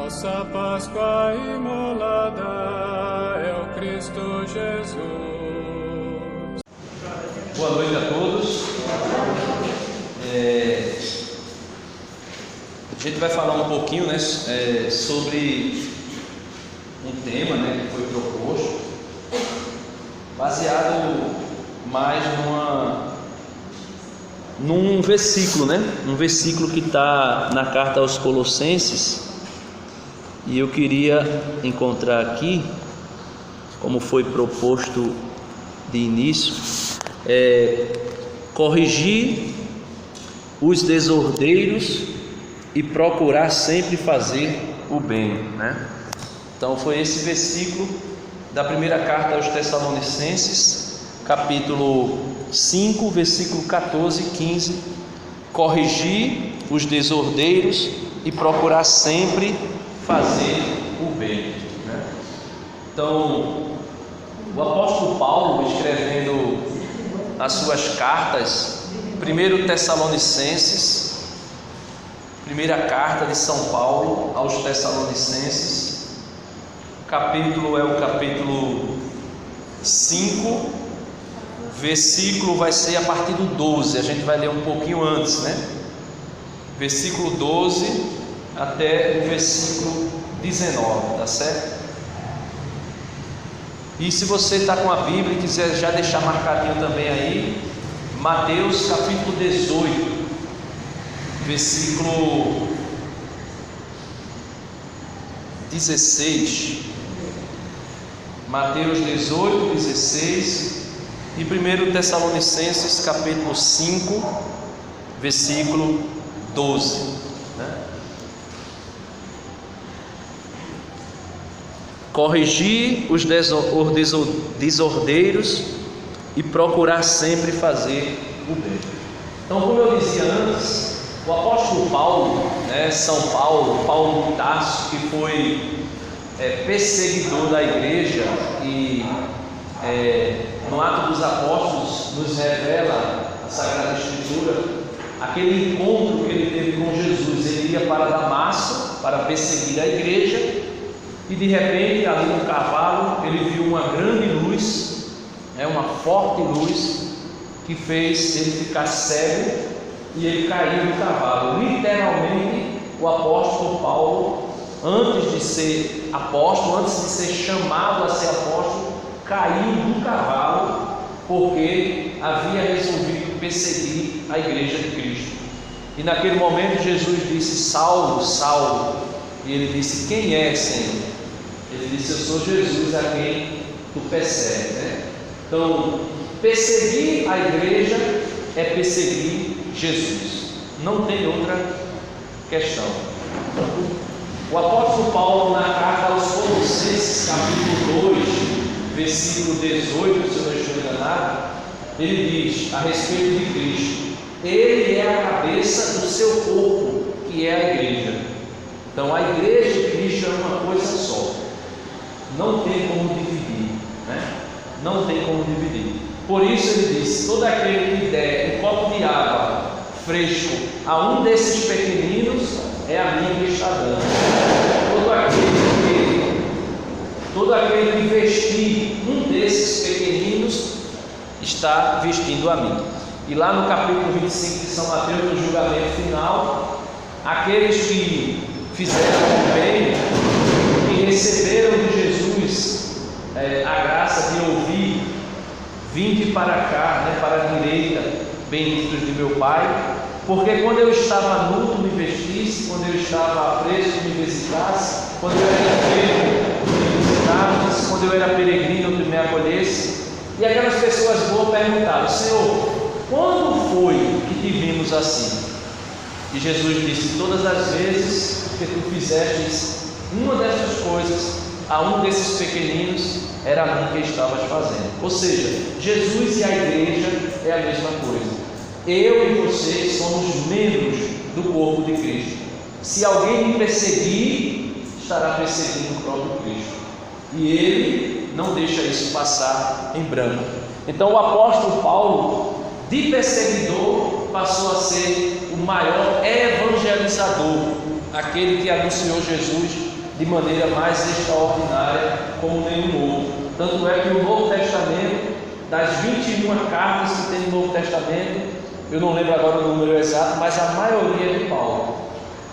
Nossa Páscoa imolada é o Cristo Jesus. Boa noite a todos. A gente vai falar um pouquinho, sobre um tema, que foi proposto, baseado mais num versículo, um versículo que está na carta aos Colossenses. E eu queria encontrar aqui, como foi proposto de início, corrigir os desordeiros e procurar sempre fazer o bem, Então foi esse versículo da primeira carta aos Tessalonicenses, capítulo 5, versículo 14 e 15. Corrigir os desordeiros e procurar sempre fazer o bem, Então, o apóstolo Paulo, escrevendo as suas cartas, 1 Tessalonicenses, primeira carta de São Paulo aos Tessalonicenses, capítulo é o capítulo 5, versículo vai ser a partir do 12, a gente vai ler um pouquinho antes, versículo 12 até o versículo 19, tá certo? E se você está com a Bíblia e quiser já deixar marcadinho também aí, Mateus capítulo 18, versículo 16, Mateus 18, 16 e 1 Tessalonicenses capítulo 5, versículo 12, Corrigir os desordeiros e procurar sempre fazer o bem. Então, como eu dizia antes, o apóstolo Paulo, São Paulo, Paulo de Tarso, que foi perseguidor da igreja e no Atos dos Apóstolos nos revela a Sagrada Escritura, aquele encontro que ele teve com Jesus. Ele ia para Damasco para perseguir a igreja e de repente, ali no cavalo, ele viu uma grande luz, uma forte luz, que fez ele ficar cego e ele caiu do cavalo. Literalmente, o apóstolo Paulo, antes de ser apóstolo, antes de ser chamado a ser apóstolo, caiu do cavalo porque havia resolvido perseguir a igreja de Cristo. E naquele momento Jesus disse: Saulo, Saulo. E ele disse: quem é, Senhor? Ele disse: eu sou Jesus a quem tu persegues, Então, perseguir a igreja é perseguir Jesus, não tem outra questão. O apóstolo Paulo, na carta aos Colossenses, capítulo 2, versículo 18, se eu não estou enganado, ele diz a respeito de Cristo: ele é a cabeça do seu corpo, que é a igreja. Então, a igreja de Cristo é uma coisa só, não tem como dividir, Não tem como dividir. Por isso ele diz: todo aquele que der um copo de água fresco a um desses pequeninos, é a mim que está dando. Todo aquele que vestir um desses pequeninos, está vestindo a mim. E lá no capítulo 25 de São Mateus, no julgamento final, aqueles que fizeram o bem, que receberam de Jesus a graça de ouvir: vinde para cá, para a direita, benditos de meu Pai, porque quando eu estava nu tu me vestisse, quando eu estava preso tu me visitasse, quando eu era enfermo tu me visitasses, quando eu era peregrino tu me acolhesse. E aquelas pessoas boas perguntaram: Senhor, quando foi que te vimos assim? E Jesus disse: todas as vezes que tu fizestes uma dessas coisas a um desses pequeninos, era a mim que estavas fazendo. Ou seja, Jesus e a igreja é a mesma coisa. Eu e você somos membros do corpo de Cristo. Se alguém me perseguir, estará perseguindo o próprio Cristo, e ele não deixa isso passar em branco. Então o apóstolo Paulo, de perseguidor, passou a ser o maior evangelizador, aquele que anunciou Jesus de maneira mais extraordinária como nenhum outro. Tanto é que o Novo Testamento, das 21 cartas que tem no Novo Testamento, eu não lembro agora o número exato, mas a maioria é de Paulo.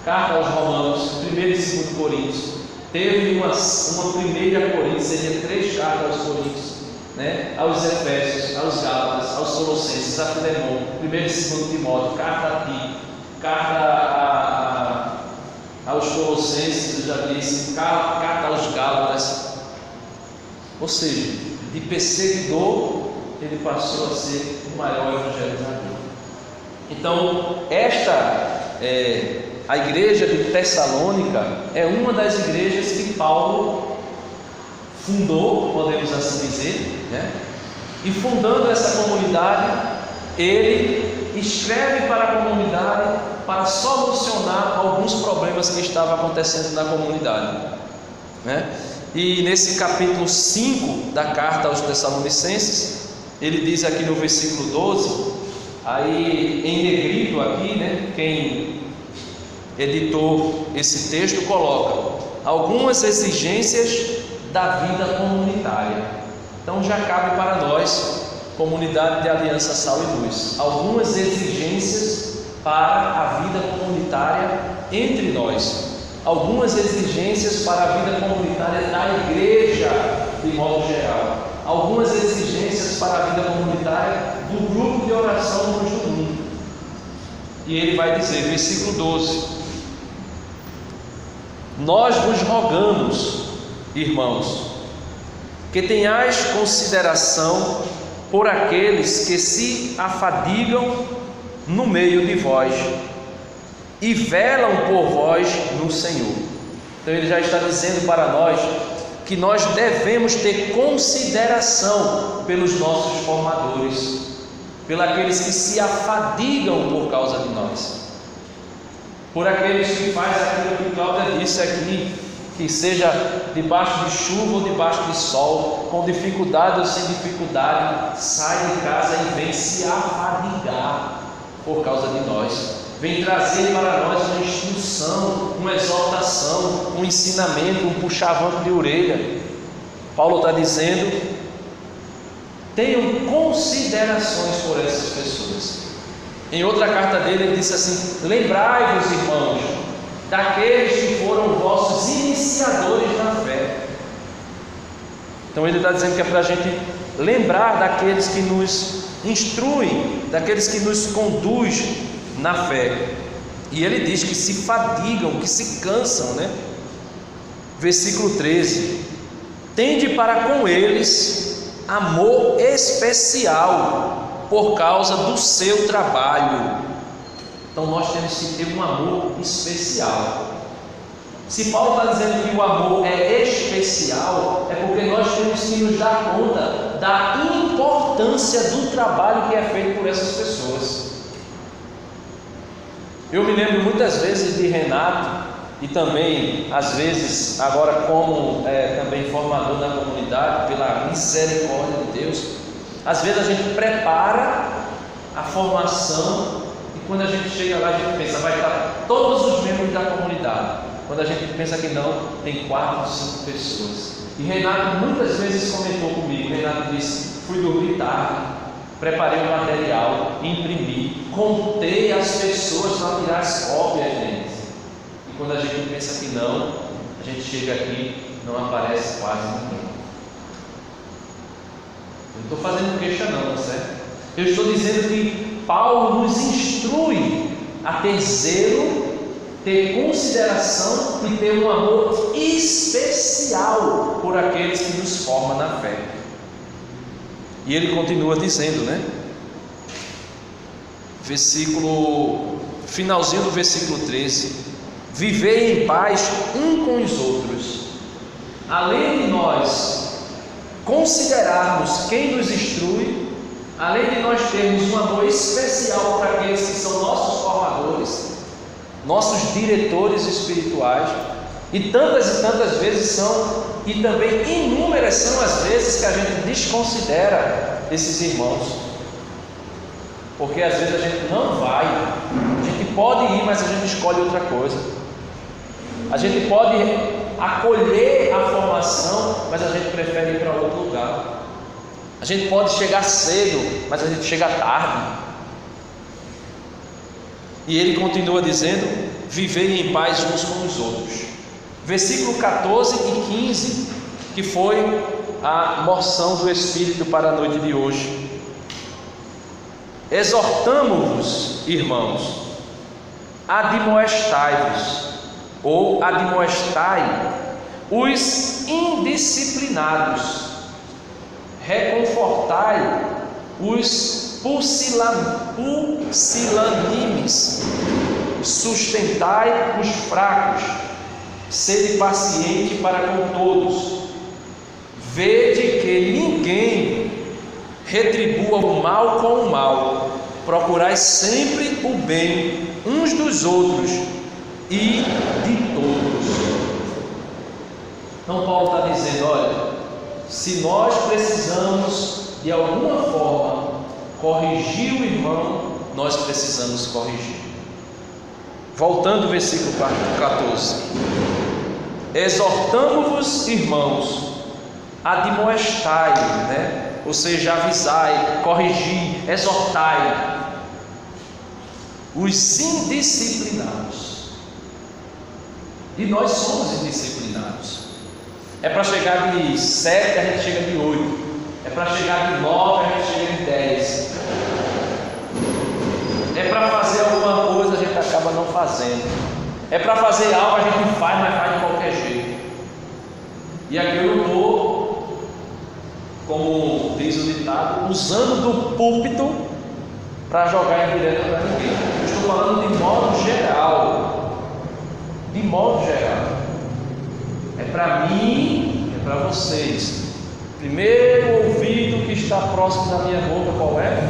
Carta aos Romanos, 1 e 2 Coríntios, teve uma primeira Coríntios, seria 3 cartas aos Coríntios, né? Aos Efésios, aos Gálatas, aos Colossenses, a Filemão, 1 e 2 Timóteo, carta a Tito, carta aos Colossenses, eu já disse, carta aos Gálatas. Ou seja, de perseguidor ele passou a ser o maior evangelizador. Então, a igreja de Tessalônica é uma das igrejas que Paulo fundou, podemos assim dizer, né? E fundando essa comunidade, ele escreve para a comunidade para solucionar alguns problemas que estavam acontecendo na comunidade, né? E nesse capítulo 5 da carta aos Tessalonicenses, ele diz aqui no versículo 12, aí em negrito aqui, né? Quem editou esse texto coloca algumas exigências da vida comunitária. Então já cabe para nós, comunidade de Aliança Sal e Luz, algumas exigências para a vida comunitária entre nós, algumas exigências para a vida comunitária da igreja de modo geral, algumas exigências para a vida comunitária do grupo de oração Luz do Mundo. E ele vai dizer, versículo 12: nós vos rogamos, irmãos, que tenhais consideração por aqueles que se afadigam no meio de vós e velam por vós no Senhor. Então ele já está dizendo para nós que nós devemos ter consideração pelos nossos formadores, pelos aqueles que se afadigam por causa de nós, por aqueles que fazem aquilo que Cláudia disse aqui, que seja debaixo de chuva ou debaixo de sol, com dificuldade ou sem dificuldade, sai de casa e vem se afadigar por causa de nós, vem trazer para nós uma instrução, uma exortação, um ensinamento, um puxavante de orelha. Paulo está dizendo: tenham considerações por essas pessoas. Em outra carta dele, ele disse assim: lembrai-vos, irmãos, daqueles que foram vossos iniciadores na fé. Então ele está dizendo que é para a gente lembrar daqueles que nos instruem, daqueles que nos conduzem na fé. E ele diz que se fadigam, que se cansam, né? Versículo 13: tende para com eles amor especial por causa do seu trabalho. Então nós temos que ter um amor especial. Se Paulo está dizendo que o amor é especial, é porque nós temos que nos dar conta da importância do trabalho que é feito por essas pessoas. Eu me lembro muitas vezes de Renato, e também às vezes agora como também formador da comunidade, pela misericórdia de Deus, às vezes a gente prepara a formação e quando a gente chega lá a gente pensa, vai estar todos os membros da comunidade. Quando a gente pensa que não, tem 4, 5 pessoas. E Renato muitas vezes comentou comigo. Renato disse: fui dormir tarde, preparei o material, imprimi, contei as pessoas para tirar as cópias, gente. E quando a gente pensa que não, a gente chega aqui, não aparece quase ninguém. Eu não estou fazendo queixa não, certo? Eu estou dizendo que Paulo nos instrui a ter zelo, ter consideração e ter um amor especial por aqueles que nos formam na fé. E ele continua dizendo, né? Finalzinho do versículo 13: vivei em paz um com os outros. Além de nós considerarmos quem nos instrui, além de nós termos um amor especial para aqueles que são nossos formadores, nossos diretores espirituais, e tantas vezes são, e também inúmeras são as vezes que a gente desconsidera esses irmãos, porque às vezes a gente não vai, a gente pode ir, mas a gente escolhe outra coisa. A gente pode acolher a formação, mas a gente prefere ir para outro lugar. A gente pode chegar cedo, mas a gente chega tarde. E ele continua dizendo: vivei em paz uns com os outros. Versículo 14 e 15, que foi a moção do Espírito para a noite de hoje. Exortamo-vos, irmãos, admoestai-vos, ou admoestai os indisciplinados, reconfortai os pusilânimes, sustentai os fracos, sede paciente para com todos. Vede que ninguém retribua o mal com o mal, procurai sempre o bem uns dos outros e de todos. Então Paulo está dizendo: olha, se nós precisamos de alguma forma corrigir o irmão, nós precisamos corrigir. Voltando ao versículo 14: exortamo-vos, irmãos, admoestai, ou seja, avisai, corrigir, exortai os indisciplinados. E nós somos indisciplinados. É para chegar de 7, a gente chega de 8. É para chegar de 9, a gente chega de 10. É para fazer alguma coisa, a gente acaba não fazendo. É para fazer algo, a gente faz, mas faz de qualquer jeito. E aqui eu não estou, como diz o ditado, usando do púlpito para jogar em direto para ninguém. Eu estou falando de modo geral. De modo geral. É para mim, é para vocês. Primeiro ouvido que está próximo da minha boca, qual é?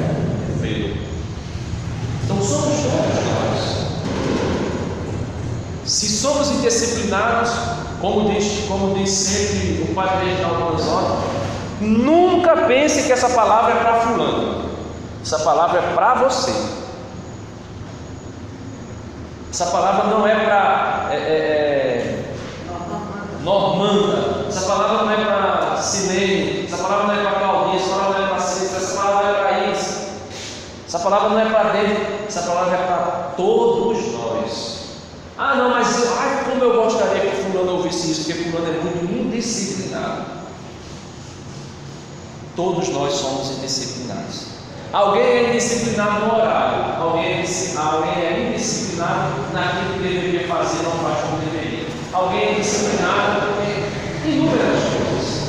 Ver. Então somos todos nós. Se somos indisciplinados, como diz sempre o padre Reginaldo Manzotti, nunca pense que essa palavra é para fulano. Essa palavra é para você. Essa palavra não é para Normanda. Essa palavra não é para Cinei. Essa palavra não é para Claudinha. Essa palavra não é para Cícero. Essa palavra não é para Isa. Essa palavra não é para dentro. Essa palavra é para todos nós. Ah, não, mas como eu gostaria que fulano ouvisse isso, porque fulano é muito indisciplinado. Todos nós somos indisciplinados. Alguém é indisciplinado no horário, alguém é indisciplinado naquilo que deveria fazer, não faz como deveria. Alguém é indisciplinado em inúmeras coisas.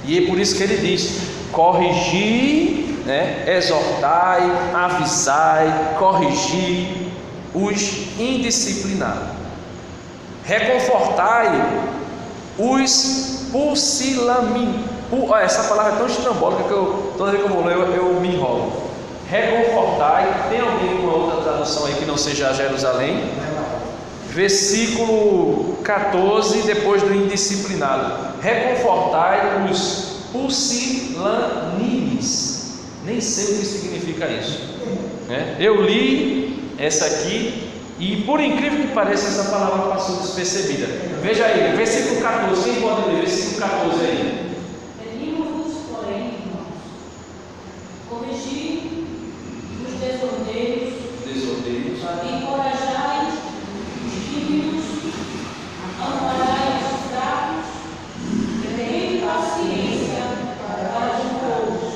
E é por isso que ele diz: corrigir, exortai, avisai, corrigir os indisciplinados, reconfortai os pusilânimes. Essa palavra é tão estrambólica que toda vez que eu vou ler eu me enrolo. Reconfortai. Tem alguém com uma outra tradução aí que não seja a Jerusalém? Versículo 14, depois do indisciplinado: reconfortai os pusilânimes. Nem sei o que significa isso. Eu li essa aqui e, por incrível que pareça, essa palavra passou despercebida. Veja aí, versículo 14. Quem pode ler? Versículo 14 aí. Pedimos-vos, porém, irmãos, corrigir os desordeiros, encorajai os tímidos, amparai os fracos, tende paciência para com todos.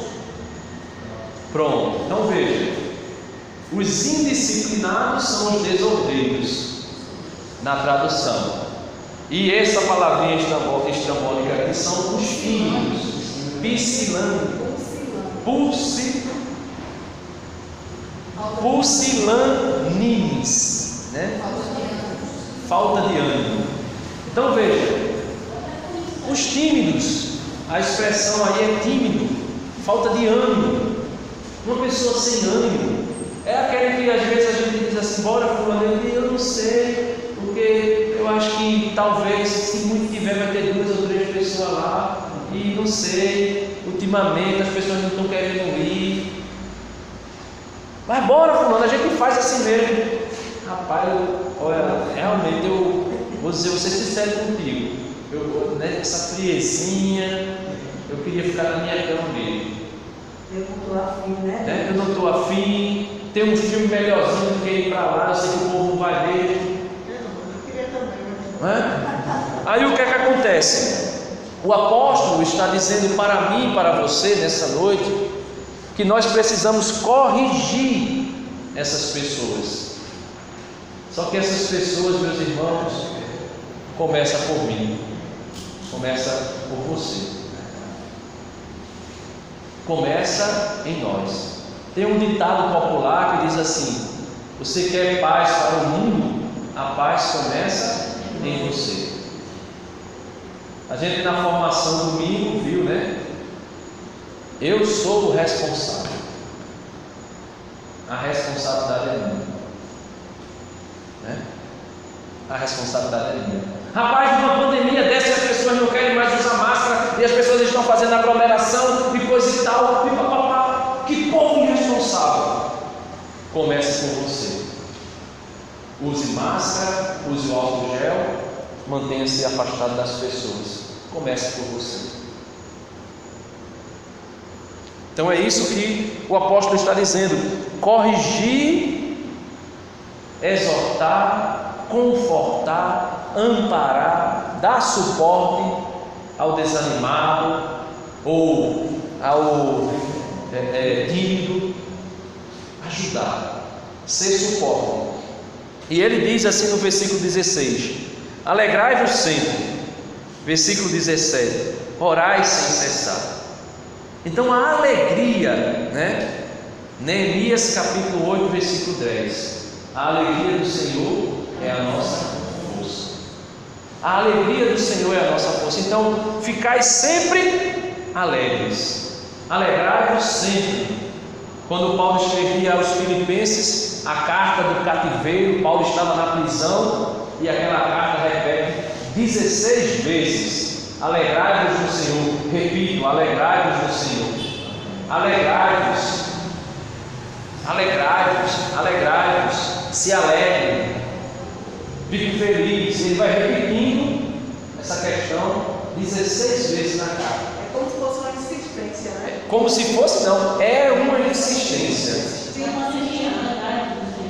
Pronto, então veja: os indisciplinados são os desordeiros, na tradução. E essa palavrinha estrambólica aqui são os tímidos, pusilânimes, falta de ânimo. Então veja, os tímidos, a expressão aí é tímido, falta de ânimo. Uma pessoa sem ânimo é aquele que às vezes a gente diz assim: bora fulano, eu não sei, porque eu acho que talvez, se muito tiver, vai ter 2 ou 3 pessoas lá, e não sei, ultimamente as pessoas não estão querendo ir. Mas bora fulano, a gente faz assim mesmo. Rapaz, olha, realmente eu vou ser sincero contigo. Né, essa friezinha, eu queria ficar na minha cama mesmo. Eu não estou afim, né? Eu não estou afim. Tem um filme melhorzinho do que ir para lá, eu sei que o povo não vai ver. Eu queria também. Aí o que é que acontece? O apóstolo está dizendo para mim e para você nessa noite que nós precisamos corrigir essas pessoas. Só que essas pessoas, meus irmãos, começa por mim, começa por você, começa em nós. Tem um ditado popular que diz assim: você quer paz para o mundo? A paz começa em você. A gente na formação domingo viu, né? Eu sou o responsável. A responsabilidade é minha, né? A responsabilidade é minha. Rapaz, numa pandemia dessa as pessoas não querem mais usar máscara e as pessoas estão fazendo aglomeração e coisa e tal, e papapá. Que povo irresponsável! Comece com você. Use máscara, use o álcool gel, mantenha-se afastado das pessoas. Comece por você. Então é isso que o apóstolo está dizendo: corrigir, exortar, confortar, amparar, dar suporte ao desanimado ou ao tímido, ajudar, ser suporte. E ele diz assim no versículo 16: alegrai-vos sempre. Versículo 17: orai sem cessar. Então a alegria, né? Neemias capítulo 8, versículo 10: a alegria do Senhor é a nossa força. A alegria do Senhor é a nossa força. Então ficai sempre alegres, alegrai-vos sempre. Quando Paulo escrevia aos Filipenses a carta do cativeiro, Paulo estava na prisão e aquela carta repete 16 vezes: alegrai-vos no Senhor. Repito, alegrai-vos no Senhor. Alegrai-vos, alegrai-vos, alegrai-vos, se alegrem, fique feliz. Ele vai repetindo essa questão 16 vezes na carta. É como se fosse uma insistência, né? Como se fosse, não, é uma insistência.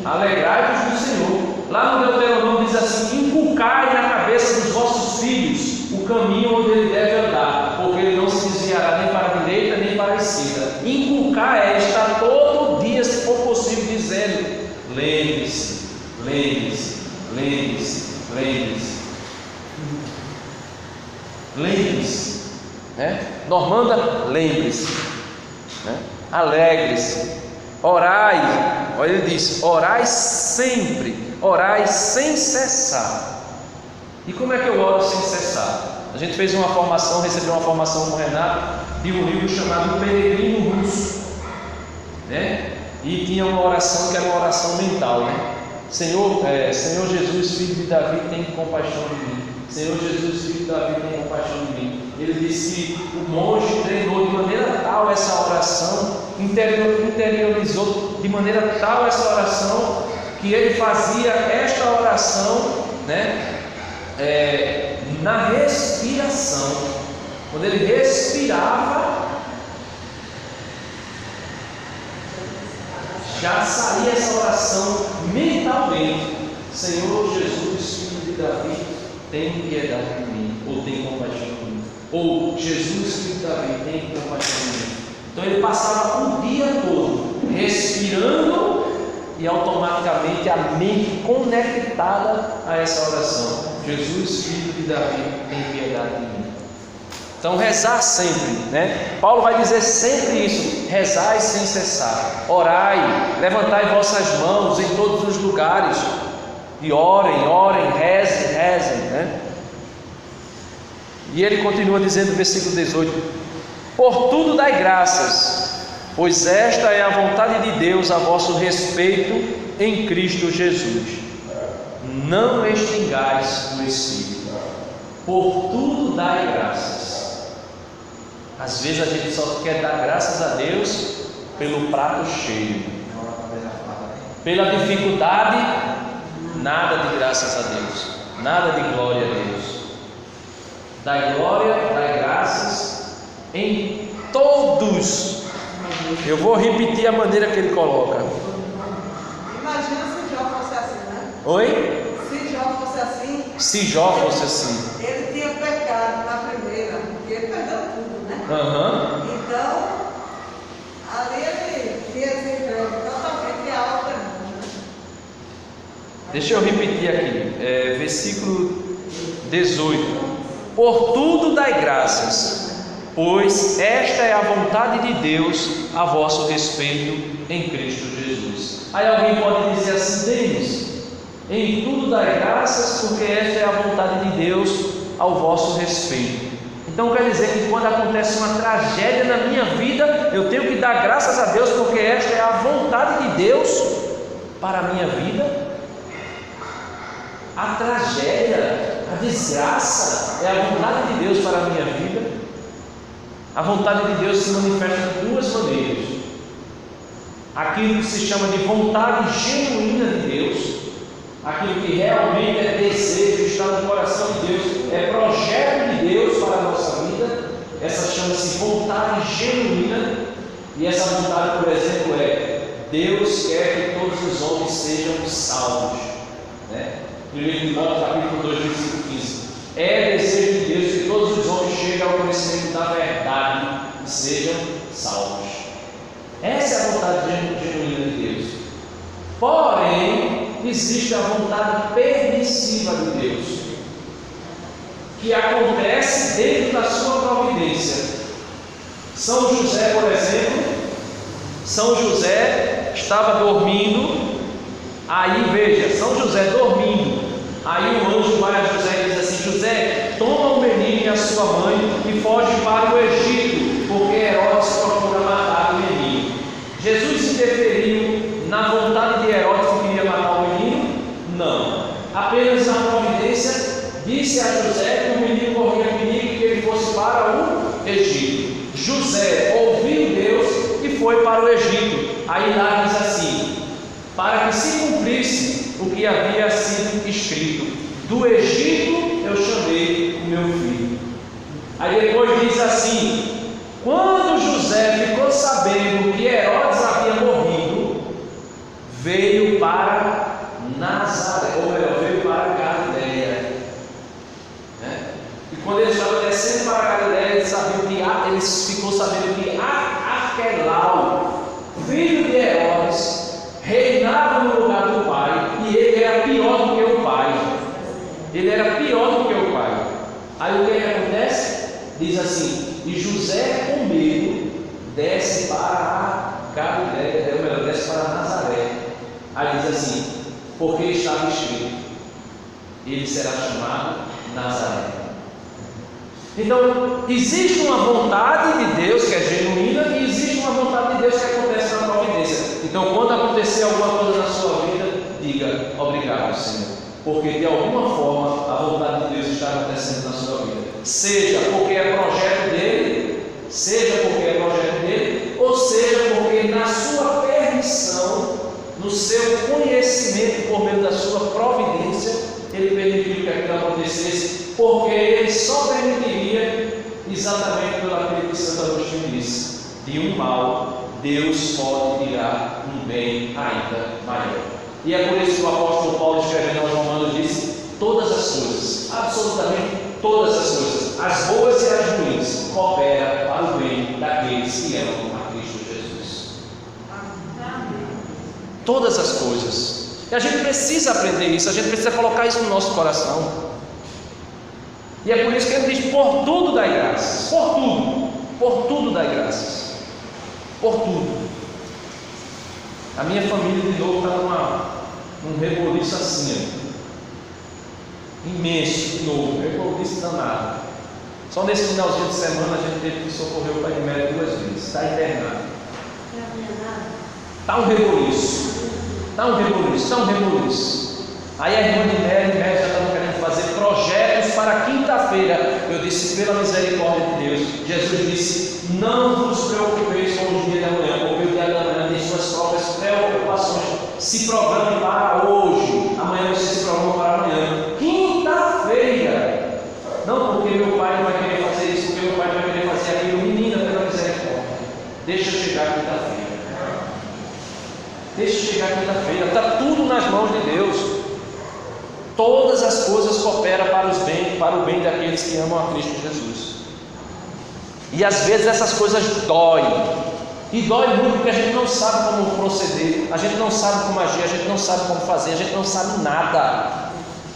Alegrai-vos no Senhor. Lá no Deuteronômio diz assim: inculcai na cabeça dos vossos filhos o caminho onde ele deve andar, porque ele não se desviará nem para a direita nem para a esquerda. Inculcar é estar todo dia, se for possível, dizendo: lembre-se, lembre-se, lembre-se, lembre-se, lembre-se, né? Normanda, lembre-se, né? Alegre-se, orai. Olha, ele diz: orai sempre, orai sem cessar. E como é que eu oro sem cessar? A gente fez uma formação, recebeu uma formação com o Renato de um livro chamado Peregrino Russo, né? E tinha uma oração que era uma oração mental, né? Senhor Jesus, filho de Davi, tem compaixão de mim. Senhor Jesus, filho de Davi, tem compaixão de mim. Ele disse que o monge treinou de maneira tal essa oração, interiorizou de maneira tal essa oração, que ele fazia esta oração, né? Na respiração. Quando ele respirava, já saía essa oração mentalmente: Senhor Jesus, filho de Davi, tem piedade de mim, ou tem compaixão de mim, ou Jesus, filho de Davi, tem compaixão de mim. Então ele passava o dia todo respirando e automaticamente a mente conectada a essa oração: Jesus, filho de Davi, tem piedade de mim. Então rezar sempre, né? Paulo vai dizer sempre isso: rezai sem cessar, orai, levantai vossas mãos em todos os lugares e orem, rezem, né? E ele continua dizendo no versículo 18: por tudo dai graças, pois esta é a vontade de Deus a vosso respeito em Cristo Jesus. Não extingais o Espírito. Por tudo dai graças. Às vezes a gente só quer dar graças a Deus pelo prato cheio, pela dificuldade nada de graças a Deus, nada de glória a Deus. Dai glória, dai graças em todos. Eu vou repetir a maneira que ele coloca. Imagina se Jó fosse assim, né? Oi? Se Jó fosse assim, Se Jó fosse assim. ele tinha pecado na primeira, porque ele perdeu tudo, né? Então, ali ele tinha desentrego totalmente a outra, né? Deixa eu repetir aqui, versículo 18. Por tudo dai graças, pois esta é a vontade de Deus a vosso respeito em Cristo Jesus. Aí alguém pode dizer assim: Deus, em tudo dai graças, porque esta é a vontade de Deus ao vosso respeito. Então quer dizer que quando acontece uma tragédia na minha vida, eu tenho que dar graças a Deus, porque esta é a vontade de Deus para a minha vida? A tragédia, a desgraça é a vontade de Deus para a minha vida? A vontade de Deus se manifesta de duas maneiras: aquilo que se chama de vontade genuína de Deus, aquilo que realmente é desejo, está no coração de Deus, é projeto de Deus para a nossa vida. Essa chama-se vontade genuína. E essa vontade, por exemplo, é: Deus quer que todos os homens sejam salvos, né? 1 Timóteo capítulo 2, versículo 15. É desejo de Deus que todos os homens cheguem ao conhecimento da verdade e sejam salvos. Essa é a vontade genuína de Deus. Porém, existe a vontade permissiva de Deus, que acontece dentro da sua providência. São José, por exemplo, São José estava dormindo. Aí veja, São José dormindo. Aí o anjo vai a José e diz assim: José, toma o menino e a sua mãe e foge para o Egito, porque Herodes procura matar o menino. Jesus interferiu na vontade de Herodes que queria matar o menino? Não. Apenas na providência disse a José que o menino corria perigo e que ele fosse para o Egito. José ouviu Deus e foi para o Egito. Aí lá diz assim: para que se cumprisse o que havia sido escrito: do Egito eu chamei o meu filho. Aí depois diz assim: quando José ficou sabendo que Herodes havia morrido, veio para Nazaré, ou melhor, veio para Galiléia, né? E quando ele estava descendo para Galiléia, ele ficou sabendo que Arquelau, filho de Herodes, reinava no lugar do pai, e ele era pior do que o pai. Ele era pior do que o pai. Aí o que acontece? Diz assim: e José, com medo, desce para a Galiléia, ou melhor, desce para Nazaré. Aí diz assim: porque estava escrito, ele será chamado Nazaré. Então, existe uma vontade de Deus que é genuína, e existe uma vontade de Deus que acontece na providência. Então, quando acontecer alguma coisa na sua vida, diga: obrigado, Senhor, porque de alguma forma a vontade de Deus está acontecendo na sua vida. Seja porque é projeto dele, ou seja porque na sua permissão, no seu conhecimento, por meio da sua providência, ele permitiu que aquilo acontecesse, porque ele só permitiria exatamente pelo aquilo que Santo Agostinho disse: de um mal Deus pode tirar um bem ainda maior. E é por isso que o apóstolo Paulo, escrevendo aos Romanos, disse: todas as coisas, absolutamente todas as coisas, as boas e as ruins, cooperam para o bem daqueles que amam a Cristo Jesus. Todas as coisas. E a gente precisa aprender isso, a gente precisa colocar isso no nosso coração. E é por isso que ele diz: por tudo dai graças. Por tudo dai graças. Por tudo. A minha família de novo está num reboliço assim, imenso, de novo, reboliço danado. Só nesse finalzinho de semana a gente teve que socorrer o pai de médico 2 vezes, está internado. Está um reboliço. Aí a irmã de Mary já estava querendo fazer projetos para quinta-feira. Eu disse: pela misericórdia de Deus. Jesus disse: não vos preocupeis com o dia de amanhã, porque o dia de amanhã tem suas próprias preocupações. se programe para hoje, amanhã você se programa para amanhã. Quinta-feira, não porque meu pai não vai querer fazer isso, porque meu pai vai querer fazer aquilo. Menina, pela misericórdia, deixa chegar quinta-feira. Deixa chegar quinta-feira, está tudo nas mãos de Deus. Todas as coisas cooperam para o bem daqueles que amam a Cristo Jesus. E às vezes essas coisas doem. E dói muito porque a gente não sabe como proceder, a gente não sabe como agir, a gente não sabe como fazer, a gente não sabe nada.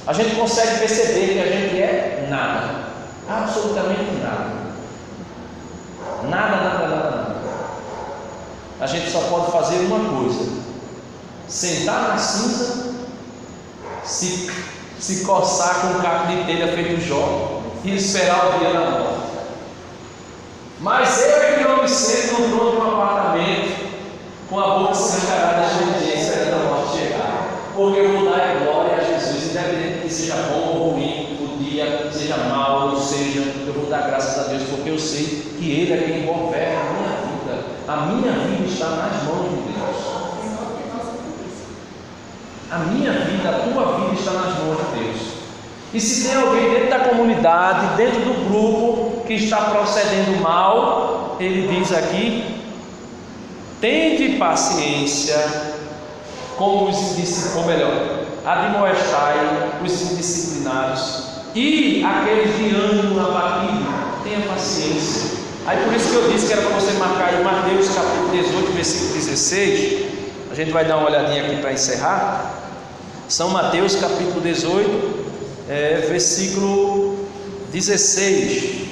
A gente consegue perceber que a gente é nada, absolutamente nada. Nada. A gente só pode fazer uma coisa: sentar na cinza, se coçar com um caco de telha feito Jó e esperar o dia da morte. Mas eu é que não me sento no trono de um apartamento com a boca escancarada de esperando a morte chegar, porque eu vou dar glória a Jesus, independente que seja bom ou ruim, o dia seja mau ou seja, eu vou dar graças a Deus, porque eu sei que Ele é quem governa a minha vida. A minha vida está nas mãos de Deus. A minha vida, a tua vida está nas mãos de Deus. E se tem alguém dentro da comunidade, dentro do grupo, que está procedendo mal, ele diz aqui: tende paciência com os indisciplinados, ou melhor, admoestai os indisciplinados e aqueles de ânimo abatido, tenha paciência. Aí por isso que eu disse que era para você marcar em Mateus capítulo 18, versículo 16. A gente vai dar uma olhadinha aqui para encerrar. São Mateus capítulo 18, versículo 16,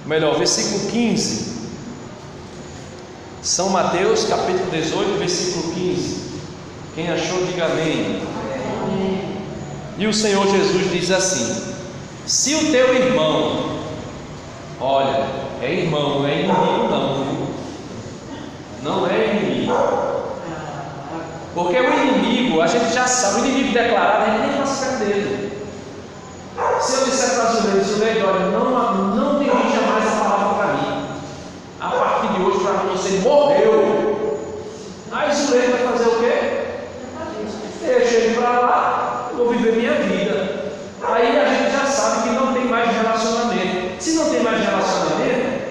melhor, versículo 15. São Mateus capítulo 18, versículo 15. Quem achou, diga amém. E o Senhor Jesus diz assim: se o teu irmão, olha, é irmão, não é inimigo não, viu? Não é inimigo. Porque o inimigo, a gente já sabe, o inimigo declarado, a gente nem passa perto dele. Se eu disser para Zuleide, olha, não dirija mais a palavra para mim, a partir de hoje, para mim, você morreu. Aí Zuleide vai fazer o quê? Deixa ele para lá, eu vou viver minha vida. Aí a gente já sabe que não tem mais relacionamento. Se não tem mais relacionamento,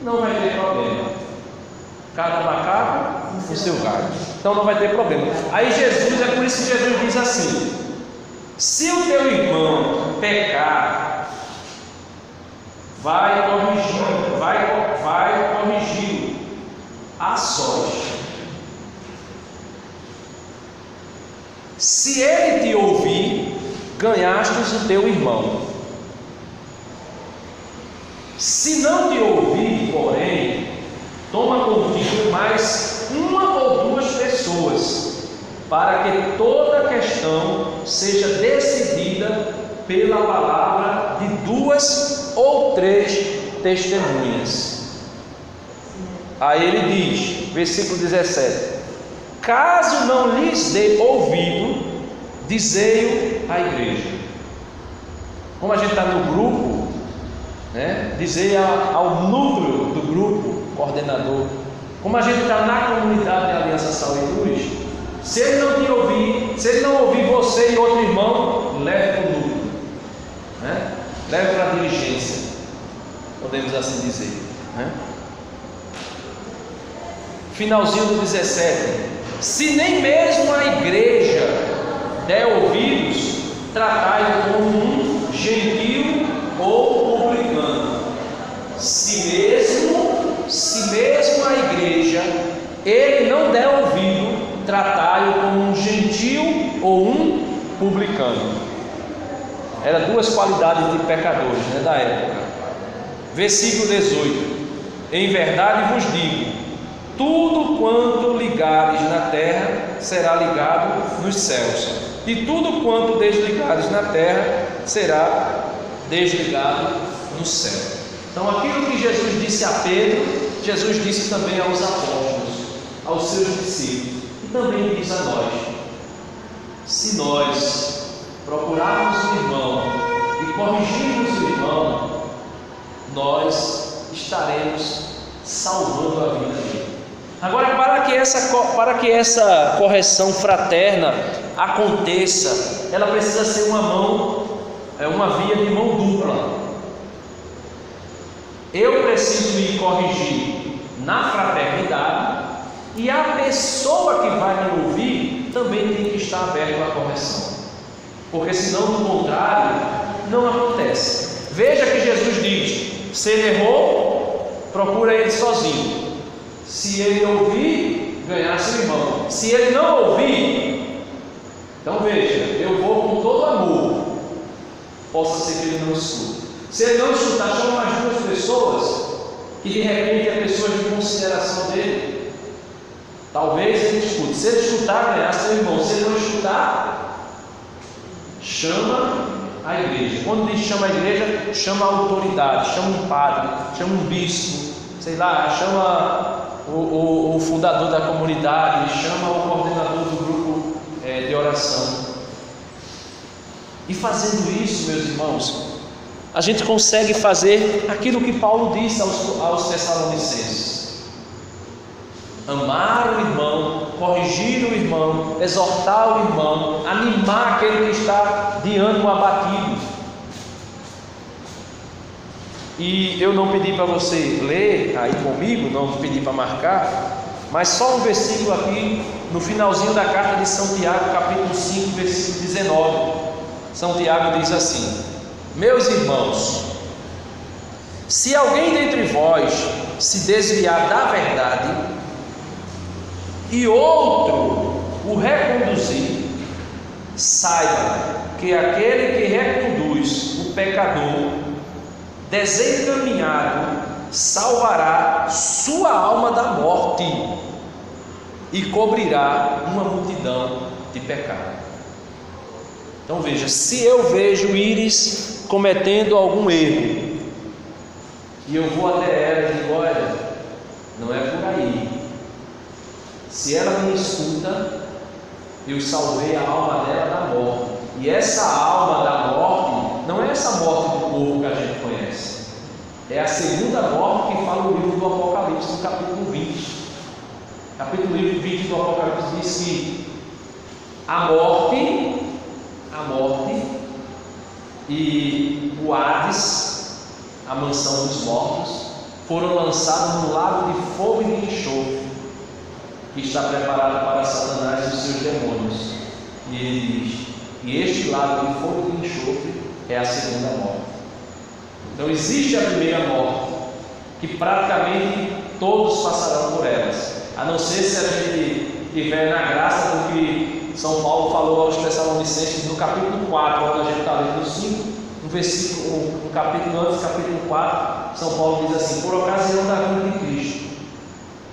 não vai ter problema. Cada macaco no seu galho. Então não vai ter problema. Aí Jesus, é por isso que Jesus diz assim: se o teu irmão pecar, vai corrigi-lo a sós. Se ele te ouvir, ganhastes o teu irmão. Se não te ouvir, porém, toma contigo mais uma ou duas pessoas, para que toda a questão seja decidida pela palavra de duas ou três testemunhas. Aí ele diz, versículo 17: caso não lhes dê ouvido, dizei-o à igreja. Como a gente está no grupo, né? Dizei ao núcleo do grupo, coordenador. Como a gente está na comunidade da Aliança Sal e Luz, se ele não te ouvir, se ele não ouvir você e outro irmão, leve para o núcleo, né? Leve para a diligência, podemos assim dizer, né? Finalzinho do 17: se nem mesmo a igreja der ouvidos, tratai-o como um gentio ou publicano. Se mesmo a igreja ele não der ouvido, tratai-o como um gentio ou um publicano. Eram duas qualidades de pecadores, né, da época. Versículo 18: em verdade vos digo, tudo quanto ligares na terra será ligado nos céus, e tudo quanto desligares na terra será desligado no céu. Então aquilo que Jesus disse a Pedro, Jesus disse também aos apóstolos, aos seus discípulos, e também diz a nós. Se nós procurarmos o irmão e corrigirmos o irmão, nós estaremos salvando a vida dele. Agora, para que essa correção fraterna aconteça, ela precisa ser uma via de mão dupla. Eu preciso ir corrigir na fraternidade, e a pessoa que vai me ouvir também tem que estar aberta à correção, porque senão, do contrário, não acontece. Veja que Jesus diz: se ele errou, procura ele sozinho. Se ele ouvir, ganhar seu irmão. Se ele não ouvir, então veja, eu vou com todo amor, possa ser que ele não escute. Se ele não escutar, chama mais duas pessoas, que de repente é pessoas de consideração dele. Talvez ele escute. Se ele escutar, ganhar seu irmão. Se ele não escutar, chama a igreja. Quando diz chama a igreja, chama a autoridade, chama um padre, chama um bispo, sei lá, chama o fundador da comunidade, chama o coordenador do grupo de oração. E fazendo isso, meus irmãos, a gente consegue fazer aquilo que Paulo disse aos Tessalonicenses: amar o irmão, corrigir o irmão, exortar o irmão, animar aquele que está de ânimo abatido. E eu não pedi para você ler aí comigo, não pedi para marcar, mas só um versículo aqui no finalzinho da carta de São Tiago, capítulo 5, versículo 19. São Tiago diz assim: meus irmãos, se alguém dentre vós se desviar da verdade e outro o reconduzir, saiba que aquele que reconduz o pecador desencaminhado salvará sua alma da morte e cobrirá uma multidão de pecados. Então veja, se eu vejo Iris cometendo algum erro e eu vou até ela e digo: olha, não é por aí. Se ela me escuta, eu salvei a alma dela da morte. E essa alma da morte não é essa morte do corpo que a gente conhece, é a segunda morte que fala o livro do Apocalipse, no capítulo 20. Capítulo 20 do Apocalipse diz que a morte e o Hades, a mansão dos mortos, foram lançados no lago de fogo e de enxofre, que está preparado para Satanás e os seus demônios. E ele diz: e este lago de fogo e de enxofre é a segunda morte. Então existe a primeira morte, que praticamente todos passarão por elas, a não ser se a gente tiver na graça do que São Paulo falou aos Tessalonicenses no capítulo 4, onde a gente está lendo no 5, no versículo, no capítulo antes, capítulo 4, São Paulo diz assim: por ocasião da vinda de Cristo,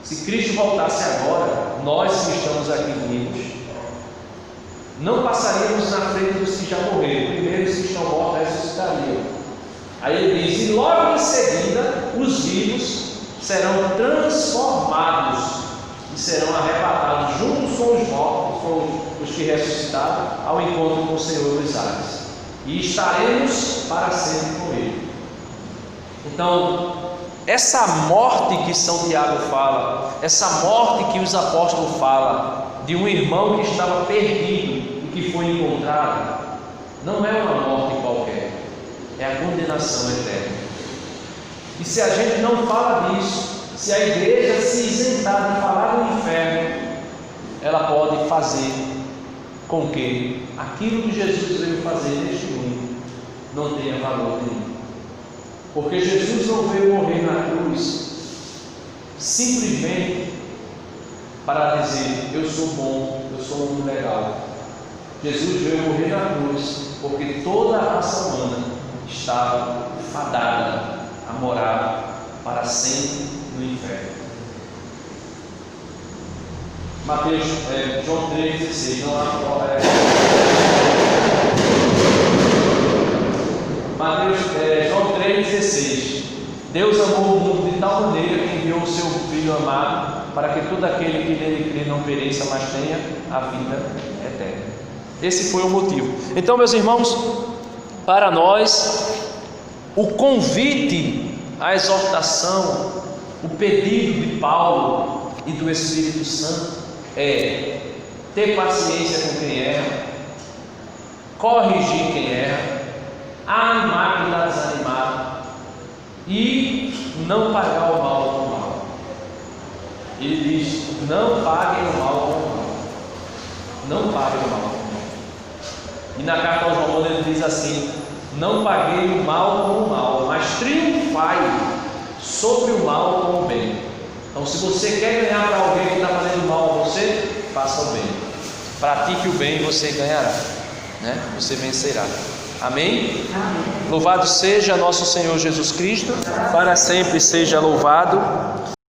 se Cristo voltasse agora, nós que estamos aqui vivos, não passaríamos na frente dos que já morreram, primeiro os que estão mortos ressuscitariam. Aí ele diz: e logo em seguida os vivos serão transformados e serão arrebatados juntos com os mortos, com os que ressuscitaram, ao encontro com o Senhor dos ares, e estaremos para sempre com Ele. Então, essa morte que São Tiago fala, essa morte que os apóstolos falam, de um irmão que estava perdido e que foi encontrado, não é uma morte qualquer, é a condenação eterna. E se a gente não fala disso, se a igreja se isentar de falar do inferno, ela pode fazer com que aquilo que Jesus veio fazer neste mundo não tenha valor nenhum. Porque Jesus não veio morrer na cruz simplesmente para dizer: eu sou bom, eu sou um legal. Jesus veio morrer na cruz porque toda a raça humana estava fadada a morar para sempre no inferno. Mateus, João 3,16, não há Mateus, João 3,16. Deus amou o mundo de tal maneira que enviou o seu Filho amado, para que todo aquele que nele crê não pereça, mas tenha a vida eterna. Esse foi o motivo. Então, meus irmãos, para nós, o convite, a exortação, o pedido de Paulo e do Espírito Santo é ter paciência com quem erra, corrigir quem erra, animar quem está desanimado e não pagar o mal com o mal. Ele diz: não paguem o mal com o mal. Não paguem o mal com o mal. E na carta aos Romanos ele diz assim: não paguei o mal com o mal, mas triunfai sobre o mal com o bem. Então, se você quer ganhar para alguém que está fazendo mal a você, faça o bem. Pratique o bem e você ganhará, né? Você vencerá. Amém? Amém. Louvado seja nosso Senhor Jesus Cristo, para sempre seja louvado.